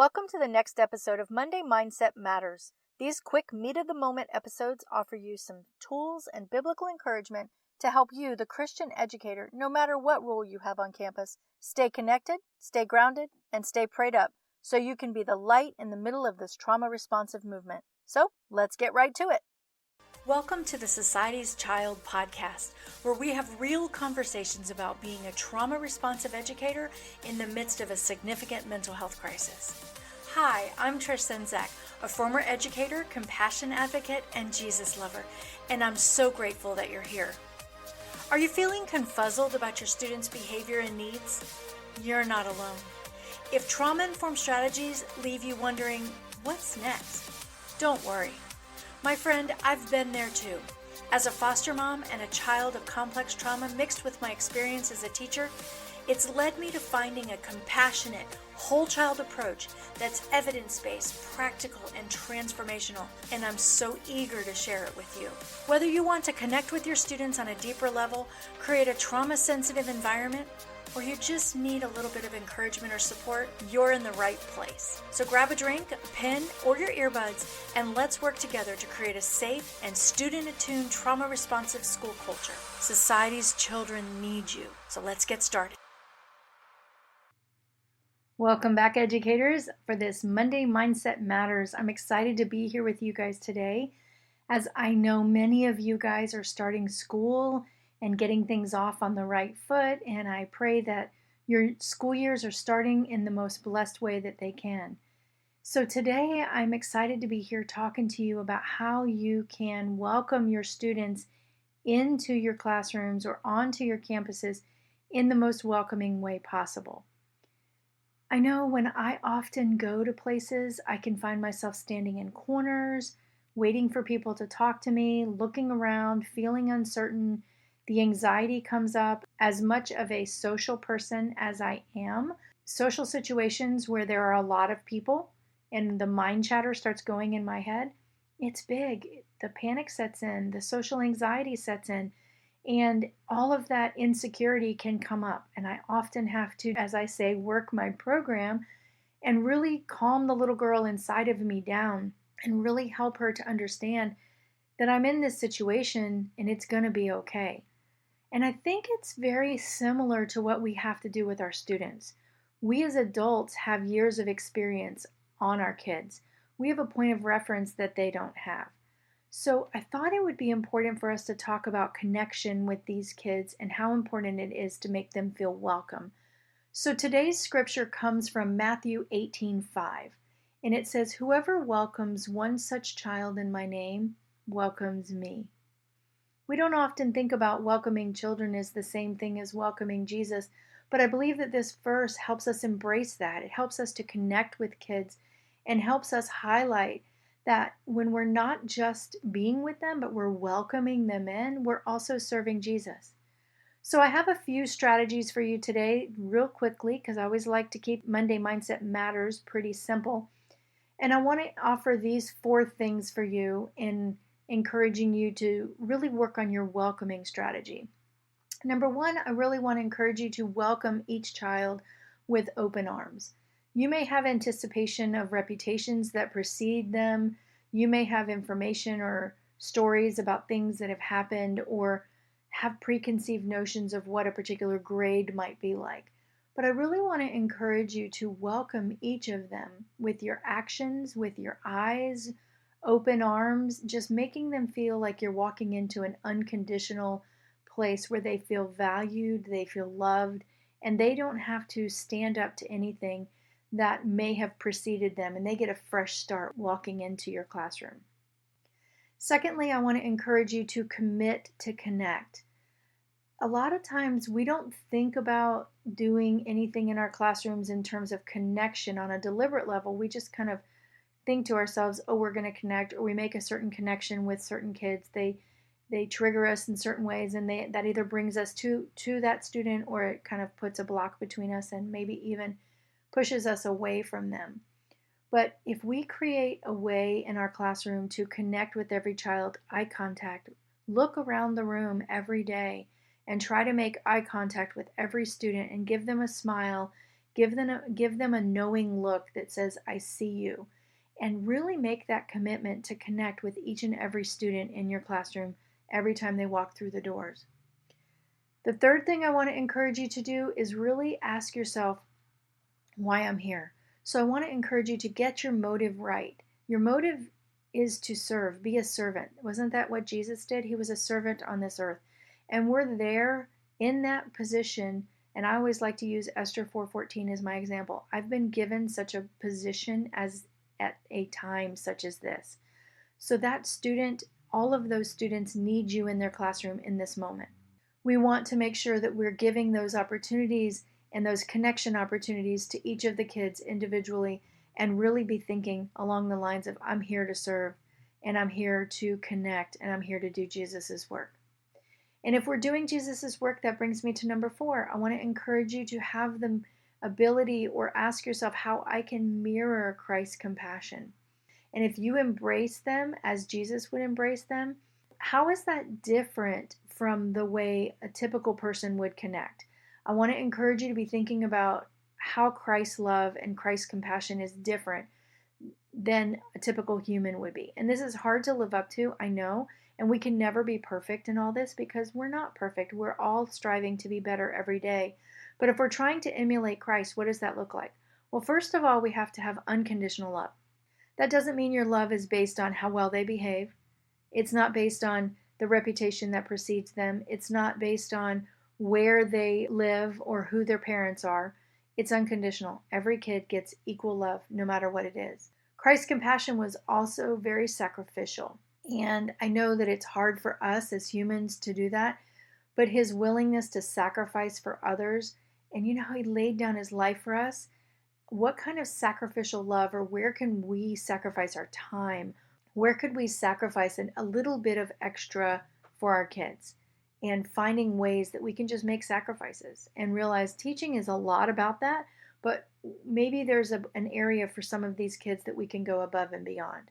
Welcome to the next episode of Monday Mindset Matters. These quick meet-of-the-moment episodes offer you some tools and biblical encouragement to help you, the Christian educator, no matter what role you have on campus, stay connected, stay grounded, and stay prayed up so you can be the light in the middle of this trauma-responsive movement. So, let's get right to it. Welcome to the Society's Child podcast, where we have real conversations about being a trauma-responsive educator in the midst of a significant mental health crisis. Hi, I'm Trish Senzak, a former educator, compassion advocate, and Jesus lover, and I'm so grateful that you're here. Are you feeling confuzzled about your students' behavior and needs? You're not alone. If trauma-informed strategies leave you wondering, what's next? Don't worry. My friend, I've been there too. As a foster mom and a child of complex trauma mixed with my experience as a teacher, it's led me to finding a compassionate, whole child approach that's evidence-based, practical, and transformational, and I'm so eager to share it with you. Whether you want to connect with your students on a deeper level, create a trauma-sensitive environment, or you just need a little bit of encouragement or support, you're in the right place. So grab a drink, a pen, or your earbuds, and let's work together to create a safe and student-attuned trauma-responsive school culture. Society's children need you, so let's get started. Welcome back, educators, for this Monday Mindset Matters. I'm excited to be here with you guys today, as I know many of you guys are starting school and getting things off on the right foot, and I pray that your school years are starting in the most blessed way that they can. So today I'm excited to be here talking to you about how you can welcome your students into your classrooms or onto your campuses in the most welcoming way possible. I know when I often go to places, I can find myself standing in corners, waiting for people to talk to me, looking around, feeling uncertain. The anxiety comes up. As much of a social person as I am, social situations where there are a lot of people and the mind chatter starts going in my head, it's big. The panic sets in, the social anxiety sets in, and all of that insecurity can come up. And I often have to, as I say, work my program and really calm the little girl inside of me down and really help her to understand that I'm in this situation and it's going to be okay. And I think it's very similar to what we have to do with our students. We as adults have years of experience on our kids. We have a point of reference that they don't have. So I thought it would be important for us to talk about connection with these kids and how important it is to make them feel welcome. So today's scripture comes from Matthew 18:5, and it says, "Whoever welcomes one such child in my name welcomes me." We don't often think about welcoming children as the same thing as welcoming Jesus, but I believe that this verse helps us embrace that. It helps us to connect with kids and helps us highlight that when we're not just being with them, but we're welcoming them in, we're also serving Jesus. So I have a few strategies for you today real quickly, because I always like to keep Monday Mindset Matters pretty simple. And I want to offer these 4 things for you in encouraging you to really work on your welcoming strategy. Number 1, I really want to encourage you to welcome each child with open arms. You may have anticipation of reputations that precede them. You may have information or stories about things that have happened or have preconceived notions of what a particular grade might be like. But I really want to encourage you to welcome each of them with your actions, with your eyes, open arms, just making them feel like you're walking into an unconditional place where they feel valued, they feel loved, and they don't have to stand up to anything that may have preceded them, and they get a fresh start walking into your classroom. Secondly, I want to encourage you to commit to connect. A lot of times we don't think about doing anything in our classrooms in terms of connection on a deliberate level. We just kind of think to ourselves, oh, we're going to connect, or we make a certain connection with certain kids. They trigger us in certain ways, and that either brings us to that student, or it kind of puts a block between us and maybe even pushes us away from them. But if we create a way in our classroom to connect with every child, eye contact, look around the room every day and try to make eye contact with every student and give them a smile, Give them a knowing look that says, I see you. And really make that commitment to connect with each and every student in your classroom every time they walk through the doors. The third thing I want to encourage you to do is really ask yourself why I'm here. So I want to encourage you to get your motive right. Your motive is to serve, be a servant. Wasn't that what Jesus did? He was a servant on this earth. And we're there in that position. And I always like to use Esther 4:14 as my example. I've been given such a position as at a time such as this. So that student, all of those students need you in their classroom in this moment. We want to make sure that we're giving those opportunities and those connection opportunities to each of the kids individually and really be thinking along the lines of, I'm here to serve and I'm here to connect and I'm here to do Jesus's work. And if we're doing Jesus's work, that brings me to number 4. I want to encourage you to have the ability or ask yourself how I can mirror Christ's compassion. And if you embrace them as Jesus would embrace them, how is that different from the way a typical person would connect? I want to encourage you to be thinking about how Christ's love and Christ's compassion is different than a typical human would be. And this is hard to live up to, I know, and we can never be perfect in all this because we're not perfect. We're all striving to be better every day. But if we're trying to emulate Christ, what does that look like? Well, first of all, we have to have unconditional love. That doesn't mean your love is based on how well they behave. It's not based on the reputation that precedes them. It's not based on where they live or who their parents are. It's unconditional. Every kid gets equal love no matter what it is. Christ's compassion was also very sacrificial. And I know that it's hard for us as humans to do that, but his willingness to sacrifice for others, and you know how he laid down his life for us, what kind of sacrificial love, or where can we sacrifice our time? Where could we sacrifice a little bit of extra for our kids? And finding ways that we can just make sacrifices and realize teaching is a lot about that, but maybe there's an area for some of these kids that we can go above and beyond.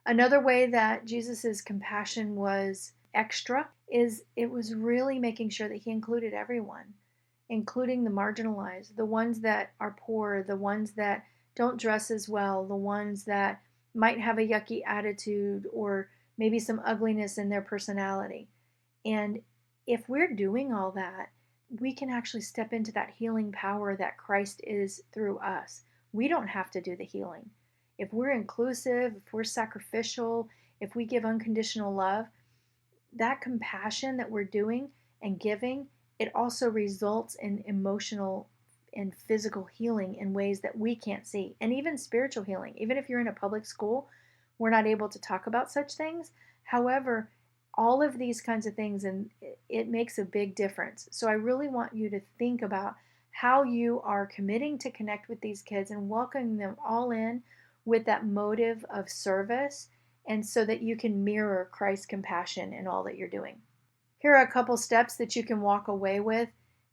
Another way that Jesus's compassion was extra is it was really making sure that he included everyone, including the marginalized, the ones that are poor, the ones that don't dress as well, the ones that might have a yucky attitude or maybe some ugliness in their personality. And if we're doing all that, we can actually step into that healing power that Christ is through us. We don't have to do the healing. If we're inclusive, if we're sacrificial, if we give unconditional love, that compassion that we're doing and giving, it also results in emotional and physical healing in ways that we can't see, and even spiritual healing. Even if you're in a public school, we're not able to talk about such things. However, all of these kinds of things, and it makes a big difference. So I really want you to think about how you are committing to connect with these kids and welcoming them all in with that motive of service, and so that you can mirror Christ's compassion in all that you're doing. Here are a couple steps that you can walk away with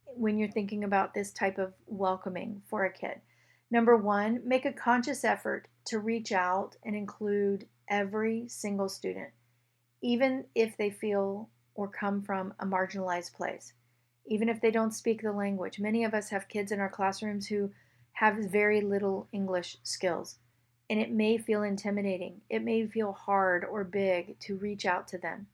when you're thinking about this type of welcoming for a kid. Number 1, make a conscious effort to reach out and include every single student, even if they feel or come from a marginalized place, even if they don't speak the language. Many of us have kids in our classrooms who have very little English skills, and it may feel intimidating. It may feel hard or big to reach out to them.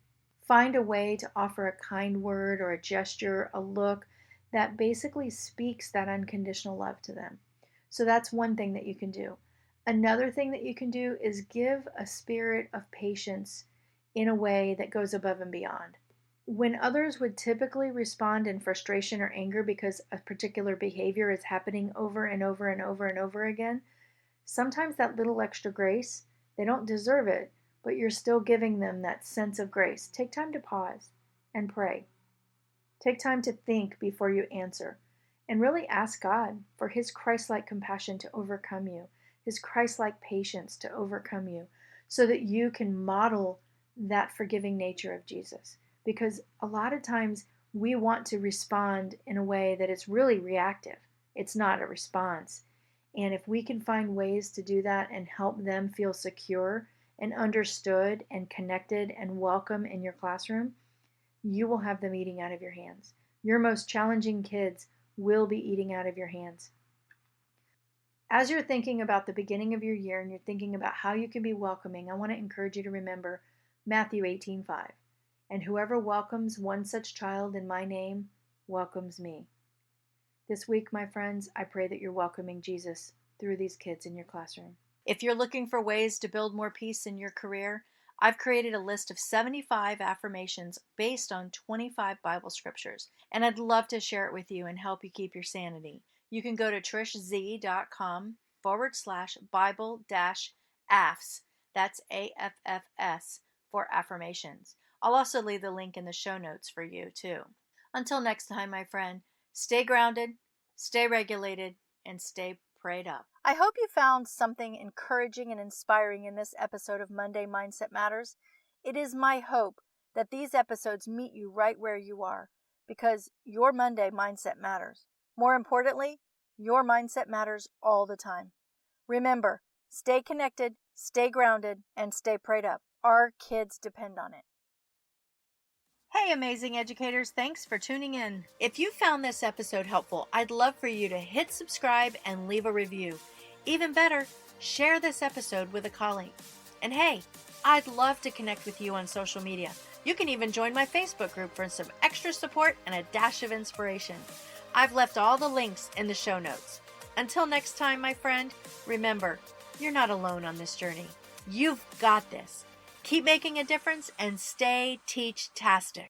Find a way to offer a kind word or a gesture, a look that basically speaks that unconditional love to them. So that's one thing that you can do. Another thing that you can do is give a spirit of patience in a way that goes above and beyond. When others would typically respond in frustration or anger because a particular behavior is happening over and over and over and over again, sometimes that little extra grace, they don't deserve it, but you're still giving them that sense of grace. Take time to pause and pray. Take time to think before you answer, and really ask God for his Christ-like compassion to overcome you, his Christ-like patience to overcome you, so that you can model that forgiving nature of Jesus. Because a lot of times we want to respond in a way that is really reactive. It's not a response. And if we can find ways to do that and help them feel secure and understood and connected and welcome in your classroom, you will have them eating out of your hands. Your most challenging kids will be eating out of your hands. As you're thinking about the beginning of your year and you're thinking about how you can be welcoming, I want to encourage you to remember Matthew 18:5. And whoever welcomes one such child in my name welcomes me. This week, my friends, I pray that you're welcoming Jesus through these kids in your classroom. If you're looking for ways to build more peace in your career, I've created a list of 75 affirmations based on 25 Bible scriptures, and I'd love to share it with you and help you keep your sanity. You can go to trishz.com/Bible AFFS. That's AFFS for affirmations. I'll also leave the link in the show notes for you, too. Until next time, my friend, stay grounded, stay regulated, and stay prayed up. I hope you found something encouraging and inspiring in this episode of Monday Mindset Matters. It is my hope that these episodes meet you right where you are, because your Monday mindset matters. More importantly, your mindset matters all the time. Remember, stay connected, stay grounded, and stay prayed up. Our kids depend on it. Hey, amazing educators, thanks for tuning in. If you found this episode helpful, I'd love for you to hit subscribe and leave a review. Even better, share this episode with a colleague. And hey, I'd love to connect with you on social media. You can even join my Facebook group for some extra support and a dash of inspiration. I've left all the links in the show notes. Until next time, my friend, remember, you're not alone on this journey. You've got this. Keep making a difference and stay teach-tastic.